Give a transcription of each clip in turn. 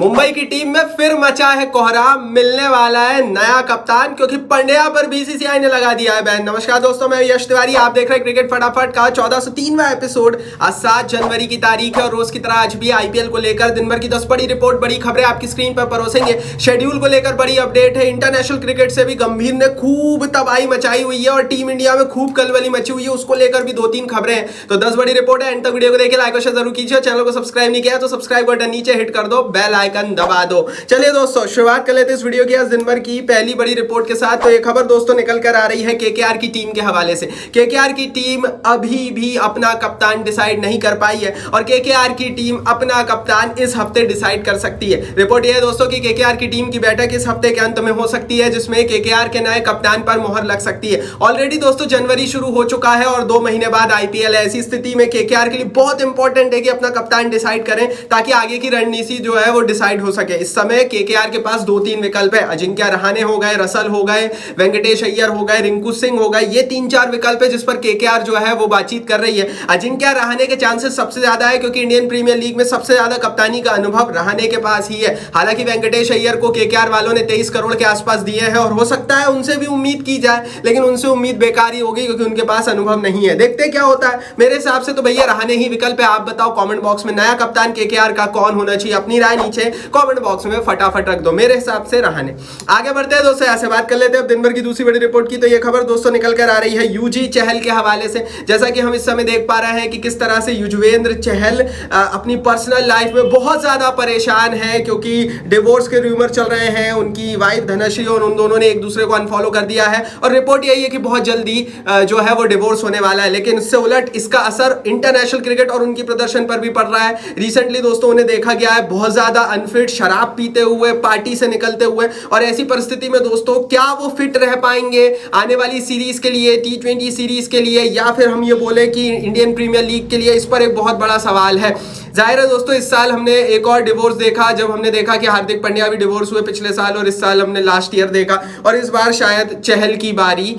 मुंबई की टीम में फिर मचा है कोहराम, मिलने वाला है नया कप्तान क्योंकि पंड्या पर बीसीसीआई ने लगा दिया है बैन। नमस्कार दोस्तों, मैं यश तिवारी, आप देख रहे हैं क्रिकेट फटाफट का 1403वां एपिसोड। आज 7 जनवरी की तारीख है और रोज की तरह आज भी आईपीएल को लेकर दिन भर की 10 बड़ी रिपोर्ट, बड़ी खबरें आपकी स्क्रीन पर परोसेंगे। शेड्यूल को लेकर बड़ी अपडेट है। इंटरनेशनल क्रिकेट से भी गंभीर ने खूब तबाही मचाई हुई है और टीम इंडिया में खूब कलबली मची हुई है, उसको लेकर भी 2-3 खबरें हैं। तो 10 बड़ी रिपोर्ट है। एंड तक वीडियो को देखिए, लाइक और शेयर जरूर कीजिए। चैनल को सब्सक्राइब नहीं किया तो सब्सक्राइब बटन नीचे हिट कर दो, बेल आइकन दबा दो। चलिए दोस्तों, शुरुआत कर लेते हैं इस वीडियो की आज दिन भर की पहली बड़ी रिपोर्ट के साथ। तो ये खबर दोस्तों निकल कर आ रही है केकेआर की टीम के हवाले से। केकेआर की टीम अभी भी अपना कप्तान डिसाइड नहीं कर पाई है और केकेआर की टीम अपना कप्तान इस हफ्ते डिसाइड कर सकती है। रिपोर्ट यह है दोस्तों कि केकेआर की टीम की बैठक इस हफ्ते के अंत में हो सकती है, जिसमें केकेआर के नए कप्तान पर मोहर लग सकती है। ऑलरेडी दोस्तों जनवरी शुरू हो चुका है और 2 महीने बाद आईपीएल है। ऐसी स्थिति में केकेआर के लिए बहुत इंपॉर्टेंट है कि अपना कप्तान डिसाइड करें ताकि आगे की रणनीति जो है वो डिसाइड हो सके। इस समय केकेआर के पास 2-3 विकल्प है। अजिंक्य रहाणे हो गए, रसल हो गए, वेंकटेश अय्यर हो गए, रिंकू सिंह हो गए। ये 3-4 विकल्प है जिस पर केकेआर जो है वो बातचीत कर रही है। अजिंक्य रहाणे के चांसेस सबसे ज्यादा है क्योंकि इंडियन प्रीमियर लीग में सबसे ज्यादा कप्तानी का अनुभव रहाणे के पास ही है। हालांकि वेंकटेश अय्यर को केकेआर वालों ने 23 करोड़ के आसपास दिए हैं और हो सकता है उनसे भी उम्मीद की जाए, लेकिन उनसे उम्मीद बेकार ही होगी क्योंकि उनके पास अनुभव नहीं है। देखते क्या होता है। मेरे हिसाब से तो भैया रहाणे ही विकल्प है। आप बताओ कमेंट बॉक्स में नया कप्तान केकेआर का कौन होना चाहिए, अपनी राय नीचे कमेंट बॉक्स में फटाफट रख दो। मेरे हिसाब से रहाणे। आगे बढ़ते हैं दोस्तों, ऐसे बात कर लेते हैं अब दिन भर की दूसरी बड़ी रिपोर्ट की। तो ये खबर दोस्तों निकल कर आ रही है यूजी चहल के हवाले से। जैसा कि हम इस समय देख पा रहे हैं कि किस तरह से युजवेंद्र चहल अपनी पर्सनल लाइफ में बहुत ज्यादा परेशान है क्योंकि डिवोर्स के रूमर चल रहे हैं। उनकी वाइफ धनश्री और उन दोनों ने एक दूसरे को अनफॉलो कर दिया है और रिपोर्ट यही है कि बहुत जल्दी जो है वो डिवोर्स होने वाला है। लेकिन इससे उलट इसका असर इंटरनेशनल क्रिकेट और उनकी प्रदर्शन पर भी पड़ रहा है। रिसेंटली दोस्तों उन्हें देखा गया है बहुत ज्यादा अनफिट, शराब पीते हुए, पार्टी से निकलते हुए, और ऐसी परिस्थिति में दोस्तों क्या वो फिट रह पाएंगे आने वाली सीरीज के लिए, T20 सीरीज के लिए, या फिर हम ये बोले कि इंडियन प्रीमियर लीग के लिए? इस पर एक बहुत बड़ा सवाल है। जाहिर है दोस्तों इस साल हमने एक और डिवोर्स देखा, जब हमने देखा कि हार्दिक पांड्या भी डिवोर्स हुए पिछले साल, और इस साल हमने लास्ट ईयर देखा, और इस बार शायद चहल की बारी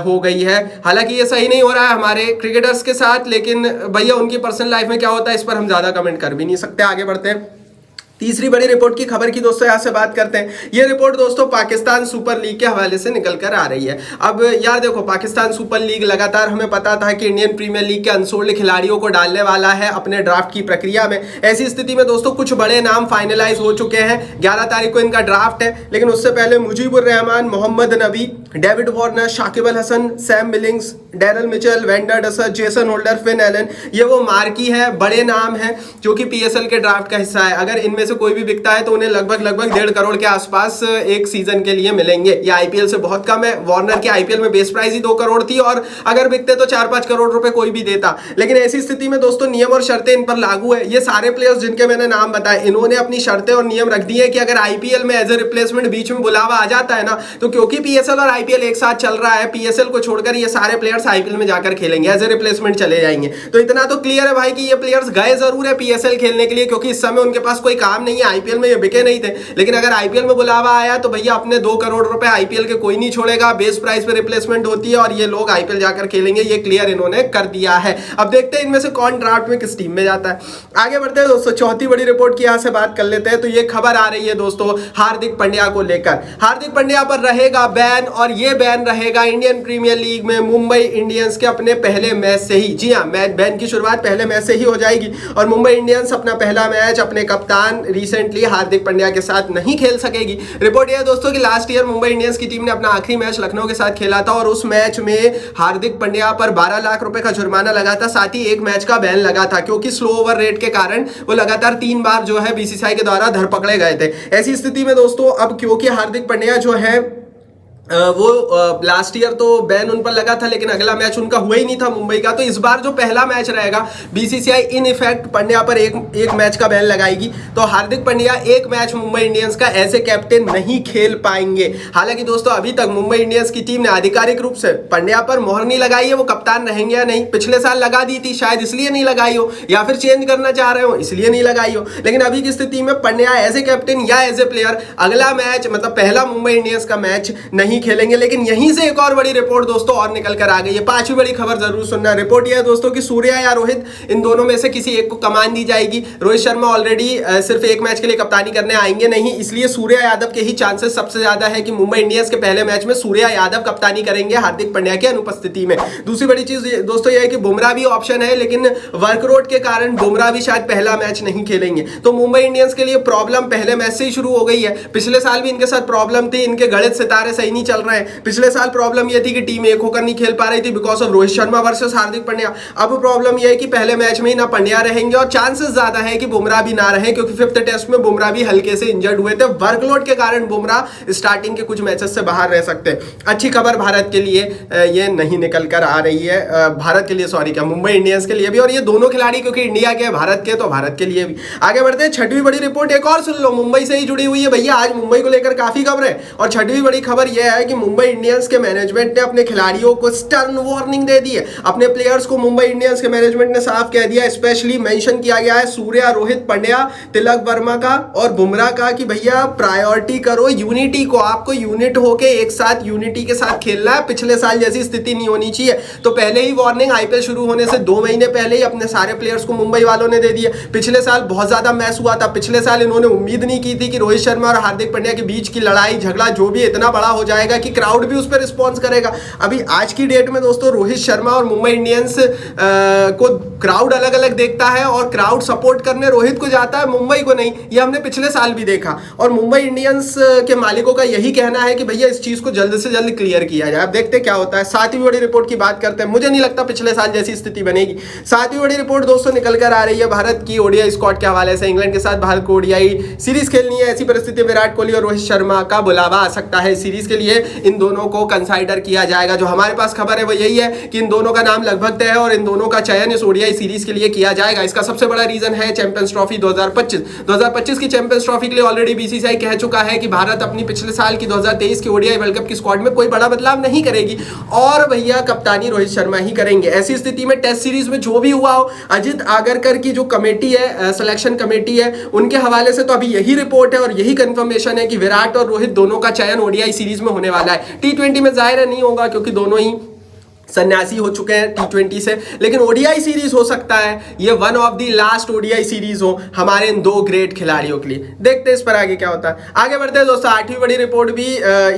हो गई है। हालांकि ये सही नहीं हो रहा है हमारे क्रिकेटर्स के साथ, लेकिन भैया उनकी पर्सनल लाइफ में क्या होता है इस पर हम ज्यादा कमेंट कर भी नहीं सकते। आगे बढ़ते हैं तीसरी बड़ी रिपोर्ट की खबर की दोस्तों, यहां से बात करते हैं। ये रिपोर्ट दोस्तों पाकिस्तान सुपर लीग के हवाले से निकल कर आ रही है। अब यार देखो, पाकिस्तान सुपर लीग लगातार हमें पता था कि इंडियन प्रीमियर लीग के अनसोल्ड खिलाड़ियों को डालने वाला है अपने ड्राफ्ट की प्रक्रिया में। ऐसी स्थिति में दोस्तों कुछ बड़े नाम फाइनलाइज हो चुके हैं। 11 तारीख को इनका ड्राफ्ट है, लेकिन उससे पहले Mujibur Rahman, Mohammad Nabi, David Warner, Shakib Al Hasan, Sam Billings, Daryl Mitchell, van der Dussen, Jason Holder, Finn Allen, ये वो मार्की है, बड़े नाम हैं जो कि पीएसएल के ड्राफ्ट का हिस्सा है। अगर इनमें से कोई भी बिकता है तो उन्हें लगभग 1.5 करोड़ के आसपास एक सीजन के लिए मिलेंगे। ये आईपीएल से बहुत कम है। वार्नर की आईपीएल में बेस प्राइस ही 2 करोड़ थी और अगर बिकते तो 4-5 करोड़ रुपए कोई भी देता। लेकिन ऐसी स्थिति में दोस्तों नियम और शर्तें इन पर लागू है। ये सारे प्लेयर्स जिनके मैंने नाम बताए, इन्होंने अपनी शर्तें और नियम रख दिए कि अगर आईपीएल में एज ए रिप्लेसमेंट बीच में बुलावा आ जाता है ना, तो क्योंकि पीएसएल और आईपीएल एक साथ चल रहा है, पीएसएल को छोड़कर ये सारे प्लेयर्स आईपीएल में जाकर खेलेंगे, एज ए रिप्लेसमेंट चले जाएंगे। तो इतना तो क्लियर है भाई कि ये प्लेयर्स गए जरूर है पीएसएल खेलने के लिए, क्योंकि इस समय उनके पास कोई काम नहीं है। आईपीएल में ये बिके नहीं थे, लेकिन अगर आईपीएल में बुलावा आया तो भैया अपने 2 करोड़ रुपए आईपीएल के कोई नहीं छोड़ेगा। बेस प्राइस पे रिप्लेसमेंट होती है और ये लोग आईपीएल जाकर खेलेंगे। ये क्लियर इन्होंने कर दिया है। अब देखते हैं इनमें से कौन ड्राफ्ट में किस टीम में जाता है। आगे बढ़ते हैं दोस्तों, चौथी बड़ी रिपोर्ट की यहां से बात कर लेते हैं। तो ये खबर आ रही है दोस्तों हार्दिक पांड्या को लेकर। हार्दिक पांड्या पर रहेगा बैन, और ये बैन रहेगा इंडियन प्रीमियर लीग में मुंबई इंडियंस के अपने पहले मैच से ही। जी हाँ, मैच बैन की शुरुआत पहले मैच से ही हो जाएगी और मुंबई इंडियंस अपना पहला मैच अपने कप्तान रिसेंटली हार्दिक पांड्या के साथ नहीं खेल सकेगी। रिपोर्ट यह है दोस्तों कि लास्ट ईयर मुंबई इंडियंस की टीम ने अपना आखिरी मैच लखनऊ के साथ खेला था और उस मैच में हार्दिक पांड्या पर 12 लाख रुपए का जुर्माना लगा था, साथ ही एक मैच का बैन लगा था क्योंकि स्लो ओवर रेट के कारण वो लगातार 3 बार जो है बीसीसीआई के द्वारा धर पकड़े गए थे। ऐसी स्थिति में दोस्तों अब क्योंकि हार्दिक पांड्या जो है वो लास्ट ईयर तो बैन उन पर लगा था, लेकिन अगला मैच उनका हुआ ही नहीं था मुंबई का, तो इस बार जो पहला मैच रहेगा बीसीसीआई इन इफेक्ट पांड्या पर एक मैच का बैन लगाएगी। तो हार्दिक पांड्या एक मैच मुंबई इंडियंस का एज ए कैप्टन नहीं खेल पाएंगे। हालांकि दोस्तों अभी तक मुंबई इंडियंस की टीम ने आधिकारिक रूप से पांड्या पर मोहर नहीं लगाई है वो कप्तान रहेंगे या नहीं। पिछले साल लगा दी थी, शायद इसलिए नहीं लगाई हो, या फिर चेंज करना चाह रहे हो इसलिए नहीं लगाई हो। लेकिन अभी की स्थिति में पांड्या एज ए कैप्टन या एज ए प्लेयर अगला मैच मतलब पहला मुंबई इंडियंस का मैच नहीं नहीं खेलेंगे। लेकिन यहीं से एक और बड़ी रिपोर्ट दोस्तों और निकल कर आ गई है। पांचवी बड़ी खबर जरूर सुनना। रिपोर्ट यह है दोस्तों कि सूर्या या रोहित, इन दोनों में से किसी एक को कमान दी जाएगी। रोहित शर्मा ऑलरेडी सिर्फ एक मैच के लिए कप्तानी करने आएंगे नहीं, इसलिए सूर्या यादव के ही चांसेस सबसे ज्यादा है कि मुंबई इंडियंस के पहले मैच में सूर्या यादव कप्तानी करेंगे हार्दिक पांड्या की अनुपस्थिति में। दूसरी बड़ी चीज दोस्तों यह है कि बुमराह भी ऑप्शन है, लेकिन वर्कलोड के कारण बुमराह भी शायद पहला मैच नहीं खेलेंगे। तो मुंबई इंडियंस के लिए प्रॉब्लम पहले मैच से ही शुरू हो गई है। पिछले साल भी इनके साथ प्रॉब्लम थी, इनके गणित सितारे सही नहीं चल रहे हैं। पिछले साल प्रॉब्लम यह थी कि टीम एक होकर नहीं खेल पा रही थी because of Rohit Sharma versus Hardik Pandya. अब प्रॉब्लम यह है कि पहले मैच में ही ना पांड्या रहेंगे और चांसेस ज्यादा है कि बुमराह भी ना रहे, क्योंकि फिफ्थ टेस्ट में बुमराह भी हल्के से इंजर्ड हुए थे। वर्कलोड के कारण बुमराह स्टार्टिंग के कुछ मैचेस से बाहर रह सकते हैं। अच्छी खबर भारत के लिए ये नहीं निकल कर आ रही है, भारत के लिए सॉरी क्या मुंबई इंडियंस के लिए भी, और ये दोनों खिलाड़ी क्योंकि इंडिया के भारत के, तो भारत के लिए भी। आगे बढ़ते हैं, छठवीं बड़ी रिपोर्ट एक और सुन लो, मुंबई से ही जुड़ी हुई है भैया। आज मुंबई को लेकर काफी खबर है और छठवीं बड़ी खबर यह है कि मुंबई इंडियंस के मैनेजमेंट ने अपने खिलाड़ियों को स्टर्न वार्निंग दे दी है। अपने प्लेयर्स को मुंबई इंडियंस के मैनेजमेंट ने साफ कह दिया, स्पेशली मेंशन किया गया है सूर्या, रोहित, पांड्या, तिलक वर्मा का और बुमराह का कि भैया प्रायोरिटी करो यूनिटी को, आपको यूनिट होके एक साथ यूनिटी के साथ खेलना है। पिछले साल जैसी स्थिति नहीं होनी चाहिए। तो पहले ही वार्निंग आईपीएल शुरू होने से 2 महीने पहले ही अपने सारे प्लेयर्स को मुंबई वालों ने दे दिए। पिछले साल बहुत ज्यादा मैच हुआ था। पिछले साल इन्होंने उम्मीद नहीं की थी कि रोहित शर्मा और हार्दिक पांड्या के बीच की लड़ाई झगड़ा जो भी इतना बड़ा हो जाएगा कि क्राउड भी उस पर रिस्पॉन्स करेगा। अभी आज की डेट में दोस्तों रोहित शर्मा और मुंबई इंडियंस को क्राउड अलग अलग देखता है और क्राउड सपोर्ट करने रोहित को जाता है, मुंबई को नहीं। ये हमने पिछले साल भी देखा और मुंबई इंडियंस के मालिकों का यही कहना है कि भैया इस चीज को जल्द से जल्द क्लियर किया जाए। अब देखते क्या होता है। सातवीं बड़ी रिपोर्ट की बात करते हैं। मुझे नहीं लगता पिछले साल जैसी स्थिति बनेगी। सातवीं बड़ी रिपोर्ट दोस्तों निकल कर आ रही है भारत की ओडीआई स्क्वाड के हवाले से। इंग्लैंड के साथ भारत को ओडीआई सीरीज खेलनी है। ऐसी परिस्थिति में विराट कोहली और रोहित शर्मा का बुलावा आ सकता है सीरीज के लिए। इन दोनों को कंसाइडर किया जाएगा। जो हमारे पास खबर है वो यही है कि इन दोनों का नाम लगभग तय है और इन दोनों का चयन इस ओडीआई सीरीज के लिए किया जाएगा। इसका सबसे बड़ा रीजन है चैंपियंस ट्रॉफी 2025 की चैंपियंस ट्रॉफी के लिए ऑलरेडी बीसीसीआई कह चुका है कि भारत अपनी पिछले साल की 2023 की ओडीआई वर्ल्ड कप की स्क्वाड में कोई बड़ा बदलाव नहीं करेगी और भैया कप्तानी रोहित शर्मा ही करेंगे। ऐसी स्थिति में टेस्ट सीरीज में जो भी हुआ हो, अजित आगरकर की जो कमेटी है, सिलेक्शन कमेटी है, उनके हवाले से तो अभी यही रिपोर्ट है और यही कंफर्मेशन है कि विराट और रोहित दोनों का चयन ओडीआई सीरीज में होने वाला है। टी20 में जाहिर है नहीं होगा क्योंकि दोनों ही सन्यासी हो चुके हैं टी20 से, लेकिन ओडीआई सीरीज हो सकता है। ये one of the last ODI series हो हमारे इन दो ग्रेट खिलाड़ियों के लिए। देखते हैं इस पर आगे क्या होता है। आगे बढ़ते हैं दोस्तों, आठवीं बड़ी रिपोर्ट भी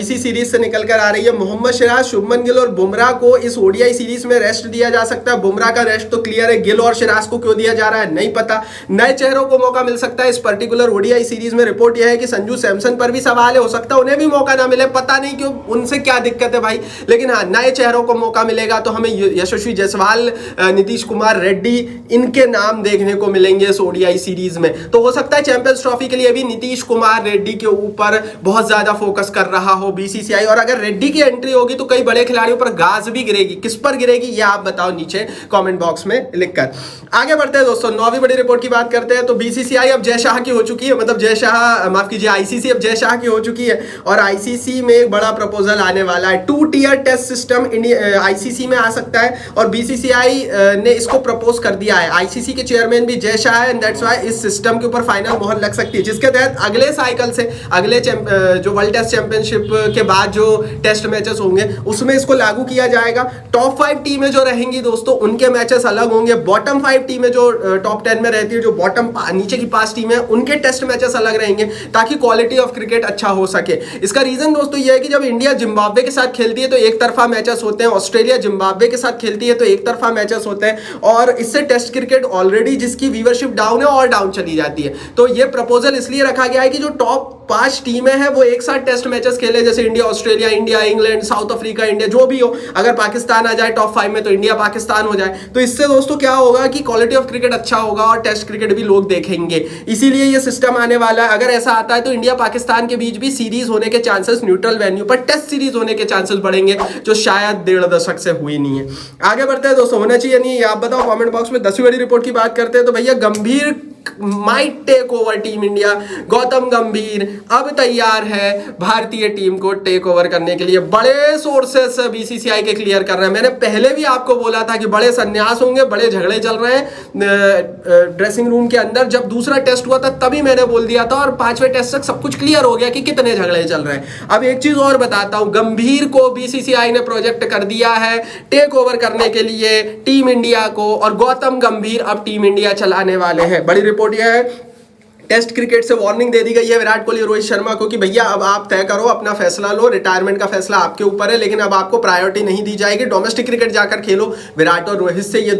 इसी सीरीज से निकल कर आ रही है। मोहम्मद सिराज, शुभमन गिल और बुमराह को इस ओडीआई सीरीज में रेस्ट दिया जा सकता है। बुमराह का रेस्ट तो क्लियर है, गिल और सिराज को क्यों दिया जा रहा है नहीं पता। नए चेहरों को मौका मिल सकता है इस पर्टिकुलर ओडीआई सीरीज में। रिपोर्ट यह है कि संजू सैमसन पर भी सवाल है, हो सकता है उन्हें भी मौका ना मिले, पता नहीं क्यों, उनसे क्या दिक्कत है भाई। लेकिन हाँ, नए चेहरों को मौका मिलेगा तो हमें यशस्वी जायसवाल, नीतीश कुमार रेड्डी, इनके नाम देखने को मिलेंगे इस ओडीआई सीरीज में। तो हो सकता है चैंपियंस ट्रॉफी के लिए भी नीतीश कुमार रेड्डी के ऊपर बहुत ज्यादा फोकस कर रहा हो बीसीसीआई, और अगर रेड्डी की एंट्री होगी तो कई बड़े खिलाड़ियों पर गाज भी गिरेगी। किस पर गिरेगी ये आप बताओ नीचे कमेंट बॉक्स में लिखकर। आगे बढ़ते हैं दोस्तों, नौवीं बड़ी रिपोर्ट की बात करते हैं। तो बीसीसीआई अब जय शाह की हो चुकी है, मतलब जय शाह, माफ कीजिए, आईसीसी अब जय शाह की हो चुकी है और आईसीसी में एक बड़ा प्रपोजल आने वाला है। 2 टियर टेस्ट सिस्टम आईसीसी में आ सकता है और बीसीसीआई ने इसको प्रपोज कर दिया है। आईसीसी के चेयरमैन भी जय शाह है एंड दैट्स व्हाई इस सिस्टम के ऊपर फाइनल मोहर लग सकती है, जिसके तहत अगले साइकिल से, अगले जो वर्ल्ड टेस्ट चैंपियनशिप के बाद जो टेस्ट मैचेस होंगे उसमें इसको लागू किया जाएगा। टॉप 5 टीमें जो रहेंगी दोस्तों उनके मैचेस अलग होंगे। बॉटम 5 टीमें जो टॉप 10 में रहती है, जो बॉटम नीचे की 5 टीमें, उनके टेस्ट मैचेस अलग रहेंगे ताकि क्वालिटी ऑफ क्रिकेट अच्छा हो सके। इसका रीजन दोस्तों यह है कि जब इंडिया जिम्बाब्वे के साथ खेलती है तो एक तरफा मैचेस होते हैं, ऑस्ट्रेलिया जिम्बाब्वे के साथ खेलती है तो एक तरफा मैचेस होते हैं और इससे टेस्ट क्रिकेट ऑलरेडी जिसकी व्यूअरशिप डाउन है और डाउन चली जाती है। तो ये प्रपोजल इसलिए रखा गया है कि जो टॉप 5 टीमें हैं वो एक साथ टेस्ट मैचेस खेले, जैसे India Australia, India England, south Africa India, जो भी हो। अगर पाकिस्तान आ जाए टॉप 5 में तो इंडिया पाकिस्तान हो जाए। तो इससे दोस्तों क्या होगा कि क्वालिटी ऑफ क्रिकेट अच्छा होगा और टेस्ट क्रिकेट भी लोग देखेंगे, इसीलिए ये सिस्टम आने वाला है। अगर ऐसा आता है तो इंडिया पाकिस्तान के बीच भी सीरीज होने के चांसेस, न्यूट्रल वेन्यू पर टेस्ट सीरीज होने के चांसेस बढ़ेंगे, जो शायद 1.5 दशक से हुई नहीं है। आगे बढ़ते हैं दोस्तों, होना चाहिए नहीं, आप बताओ कमेंट बॉक्स में। 10वीं बड़ी रिपोर्ट की बात करते हैं तो भैया Gambhir might take over team India. Gautam Gambhir अब तैयार है भारतीय टीम को टेक ओवर करने के लिए। बड़े सोर्सेस बीसीसीआई के क्लियर कर रहे हैं। मैंने पहले भी आपको बोला था कि बड़े संन्यास होंगे, बड़े झगड़े चल रहे हैं ड्रेसिंग रूम के अंदर। जब दूसरा टेस्ट हुआ था तभी मैंने बोल दिया था, और 5वें टेस्ट तक सब कुछ क्लियर हो गया कि कितने झगड़े चल रहे हैं। अब एक चीज और बताता हूं, गंभीर को बीसीसीआई ने प्रोजेक्ट कर दिया है टेक ओवर करने के लिए टीम इंडिया को, और गौतम गंभीर अब टीम इंडिया चलाने वाले हैं। बड़ी रिपोर्ट यह है, टेस्ट क्रिकेट से वार्निंग दे दी गई है विराट कोहली और रोहित शर्मा को कि भैया अब आप तय करो, अपना फैसला लो, रिटायरमेंट का फैसला आपके ऊपर है, लेकिन अब आपको प्रायोरिटी नहीं दी जाएगी, डोमेस्टिक क्रिकेट जाकर खेलो। विराट और रोहित से ये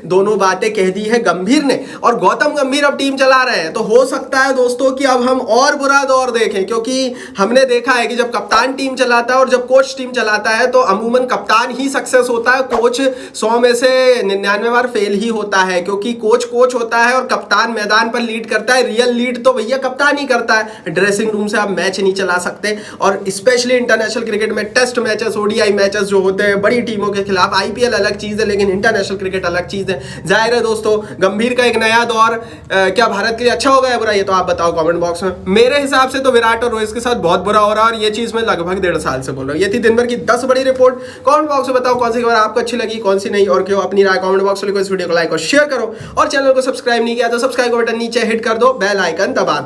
दोनों बातें कह दी है गंभीर ने, और गौतम गंभीर अब टीम चला रहे हैं। तो हो सकता है दोस्तों कि अब हम और बुरा दौर देखें, क्योंकि हमने देखा है कि जब कप्तान टीम चलाता है और जब कोच टीम चलाता है तो अमूमन कप्तान ही सक्सेस होता है, कोच 100 में से 99 बार फेल ही होता है, क्योंकि कोच होता है और कप्तान मैदान पर लीड करता है। रियल लीड तो भैया कप्तान ही करता है। ड्रेसिंग रूम से आप मैच नहीं चला सकते, और स्पेशली इंटरनेशनल क्रिकेट में टेस्ट मैचेस, ओडीआई मैचेस जो होते हैं बड़ी टीमों के खिलाफ, आईपीएल अलग चीज है लेकिन इंटरनेशनल क्रिकेट अलग चीज है। जाहिर है दोस्तों, गंभीर का एक नया दौर क्या भारत के लिए अच्छा होगा या बुरा, ये तो आप बताओ कमेंट बॉक्स में। मेरे हिसाब से तो विराट और रोहित के साथ बहुत बुरा हो रहा है, और ये चीज मैं लगभग 1.5 साल से बोल रहा हूँ। ये थी दिन भर की 10 बड़ी रिपोर्ट। कमेंट बॉक्स में बताओ कौन सी खबर आपको अच्छी लगी, कौन सी नहीं, और क्यों। अपनी राय कमेंट बॉक्स में लिखो। इस वीडियो को लाइक और शेयर करो, और चैनल को सब्सक्राइब नहीं किया तो सब्सक्राइब का बटन नीचे हिट कर दो, बेल आइकन दबा दो।